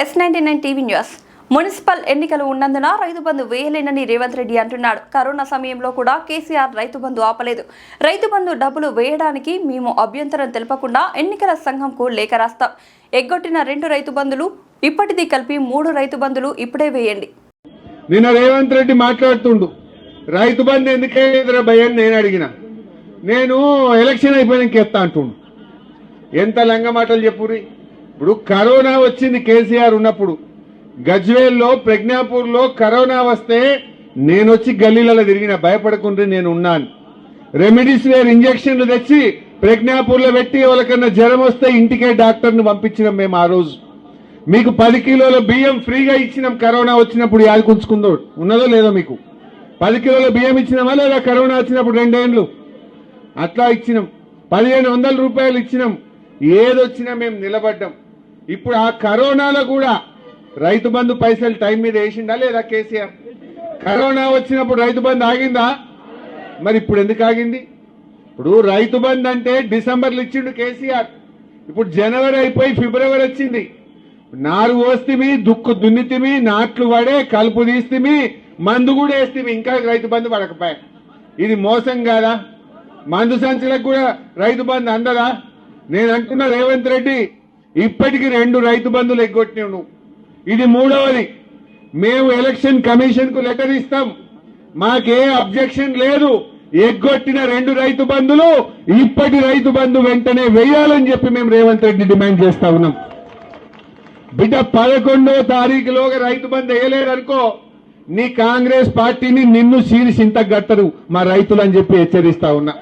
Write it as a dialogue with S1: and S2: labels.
S1: S99 TV news. Municipal ఎన్నికలు ఉన్నందున రైతు బంధు వేయలేనని రేవంత్ రెడ్డి అంటున్నాడు. కరోనా సమయంలో కూడా కేసీఆర్ రైతు బంధు ఆపలేదు. రైతు బంధు డబ్బులు వేయడానికి మేము అభ్యంతరం తెలపకుండా ఎన్నికల సంఘంకు లేఖ రాస్తాం. ఎగ్గొట్టిన 2 రైతు బంధులు ఇప్పటిది కలిపి 3 రైతు బంధులు ఇప్పుడే వేయండి.
S2: నిన్న రేవంత్ రెడ్డి మాట్లాడుతుండు రైతు బంధు ఎందుకేదిరా భయని నేను అడిగిన. నేను ఎలక్షన్ అయిపోయినాక ఎత్తా అంటుండు. ఎంత లంగ మాటలు చెప్పురి. ఇప్పుడు కరోనా వచ్చింది కేసీఆర్ ఉన్నప్పుడు గజ్వేల్లో ప్రజ్ఞాపూర్లో కరోనా వస్తే నేను వచ్చి గల్లీలలో తిరిగిన భయపడకుండా నేను ఉన్నాను. రెమిడిసివిర్ ఇంజక్షన్లు తెచ్చి ప్రజ్ఞాపూర్లో పెట్టి ఎవరికన్నా జ్వరం వస్తే ఇంటికే డాక్టర్ని పంపించినాం మేము. ఆ రోజు మీకు 10 కిలోల బియ్యం ఫ్రీగా ఇచ్చినాం. కరోనా వచ్చినప్పుడు యాదకుంచుకుందో ఉన్నదో లేదో మీకు 10 కిలోల బియ్యం ఇచ్చినామా లేదా? కరోనా వచ్చినప్పుడు 2 ఏళ్ళు అట్లా ఇచ్చినాం. 1500 రూపాయలు ఇచ్చినాం. ఏదొచ్చినా మేము నిలబడ్డాం. ఇప్పుడు ఆ కరోనాలో కూడా రైతు బంధు పైసలు టైం మీద వేసిండా లేదా కేసీఆర్? కరోనా వచ్చినప్పుడు రైతు బంధు ఆగిందా? మరి ఇప్పుడు ఎందుకు ఆగింది? ఇప్పుడు రైతు బంధు అంటే డిసెంబర్లో ఇచ్చిండు కేసీఆర్. ఇప్పుడు జనవరి అయిపోయి ఫిబ్రవరి వచ్చింది. నారు పోస్తిమి, దుక్కు దున్నితిమి, నాట్లు పడే, కలుపు తీస్తిమి, మందు కూడా వేస్తిమి, ఇంకా రైతు బంధు పడకపోయా. ఇది మోసం కాదా? మందు సంచులకు కూడా రైతు బంధు అందదా? నేను అంటున్నా రేవంత్ రెడ్డి, ఇప్పటికి 2 రైతు బంధులు ఎగ్గొట్టినావు నువ్వు. ఇది 3వది. మేము ఎలక్షన్ కమిషన్ కు లెటర్ ఇస్తాం. మాకే అబ్జెక్షన్ లేదు. ఎగ్గొట్టిన 2 రైతు బంధులు ఇప్పటి రైతు బంధు వెంటనే వేయాలని చెప్పి మేము రేవంత్ రెడ్డి డిమాండ్ చేస్తా ఉన్నాం. బిడ్డ 11వ తారీఖులోగా రైతు బంధు వేయలేదనుకో నీ కాంగ్రెస్ పార్టీని నిన్ను సీరిసింత గట్టరు మా రైతులు అని చెప్పి హెచ్చరిస్తా ఉన్నా.